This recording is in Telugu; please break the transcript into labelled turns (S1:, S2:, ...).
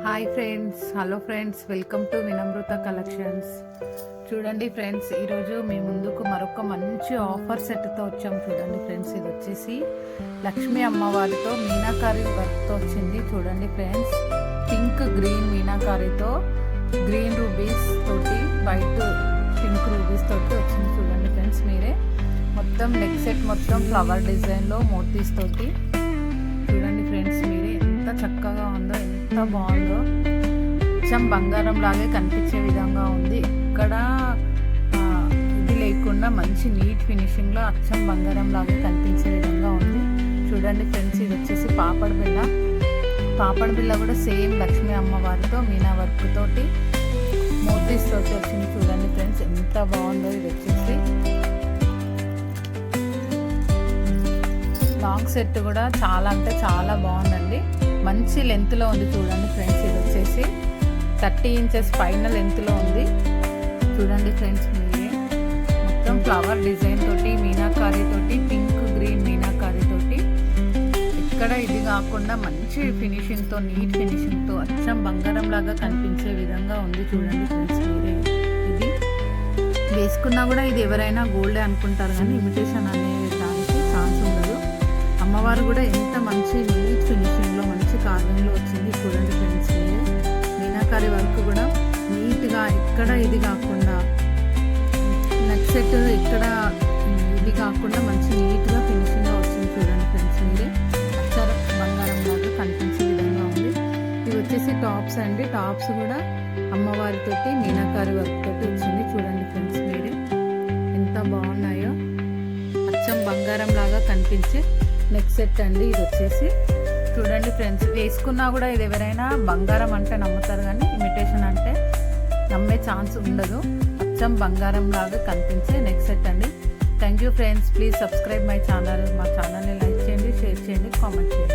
S1: Hi friends, hello friends, welcome to Vinamrata collections. చూడండి ఫ్రెండ్స్, ఈరోజు మీ ముందుకు మరొక మంచి ఆఫర్ సెట్తో వచ్చాము. చూడండి ఫ్రెండ్స్, ఇది వచ్చేసి లక్ష్మీ అమ్మవారితో మీనాకారి వర్క్తో వచ్చింది. చూడండి ఫ్రెండ్స్, పింక్ గ్రీన్ మీనాకారితో గ్రీన్ రూబీస్ తోటి వైట్ పింక్ రూబీస్ తోటి వచ్చింది. చూడండి ఫ్రెండ్స్, మీరే మొత్తం నెక్ సెట్ మొత్తం ఫ్లవర్ డిజైన్లో మోతీస్ తోటి. చూడండి ఫ్రెండ్స్, మీరే ఎంత చక్కగా ఉందో, ఎంత బాగుందో. అచ్చం బంగారం లాగే కనిపించే విధంగా ఉంది. ఇక్కడ ఇది లేకుండా మంచి నీట్ ఫినిషింగ్లో అచ్చం బంగారం లాగే కనిపించే విధంగా ఉంది. చూడండి ఫ్రెండ్స్, ఇది వచ్చేసి పాపడ్ బిళ్ళ కూడా సేమ్ లక్ష్మీ అమ్మవారితో మీనా వర్క్ తోటి మోతీస్ తోటి వచ్చింది. చూడండి ఫ్రెండ్స్, ఎంత బాగుందో. ఇది వచ్చేసి లాంగ్ సెట్ కూడా చాలా అంటే చాలా బాగుందండి. మంచి లెంత్లో ఉంది. చూడండి ఫ్రెండ్స్, ఇది వచ్చేసి 30 ఇంచెస్ పైన లెంత్లో ఉంది. చూడండి ఫ్రెండ్స్, మీరే మొత్తం ఫ్లవర్ డిజైన్ తోటి మీనాకారి తోటి పింక్ గ్రీన్ మీనాకారి తోటి ఇక్కడ ఇది కాకుండా మంచి ఫినిషింగ్తో నీట్ ఫినిషింగ్తో అచ్చం బంగారం లాగా కనిపించే విధంగా ఉంది. చూడండి ఫ్రెండ్స్, మీరే ఇది వేసుకున్నా కూడా ఇది ఎవరైనా గోల్డే అనుకుంటారు, కానీ ఇమిటేషన్ అనే దానికి ఛాన్స్ ఉండదు. అమ్మవారు కూడా ఎంత మంచి నీట్ ఫినిషింగ్లో మంచి కార్వింగ్లో వచ్చింది. చూడండి ఫ్రెండ్స్, మీనాకారి వర్క్ కూడా నీట్గా ఇక్కడ ఇది కాకుండా నెక్ సెట్ ఇక్కడ ఇది కాకుండా మంచి నీట్గా ఫినిషింగ్గా వచ్చింది. చూడండి ఫ్రెండ్స్, మీరే అచ్చర బంగారం లాగా కనిపించే విధంగా ఉంది. ఇవి వచ్చేసి టాప్స్ అండి. టాప్స్ కూడా అమ్మవారితోటి మీనాకారి వర్క్ తోటి వచ్చింది. చూడండి ఫ్రెండ్స్, మీరే ఎంత బాగున్నాయో. అచ్చం బంగారం లాగా కనిపించే నెక్ సెట్ అండి. ఇది వచ్చేసి చూడండి ఫ్రెండ్స్, వేసుకున్నా కూడా ఇది ఎవరైనా బంగారం అంటే నమ్ముతారు, కానీ ఇమిటేషన్ అంటే నమ్మే ఛాన్స్ ఉండదు. అచ్చం బంగారం లాగా కనిపించే నెక్ సెట్ అండి. Thank you friends, please subscribe my channel. మా ఛానల్ని లైక్ చేయండి, షేర్ చేయండి, కామెంట్ చేయండి.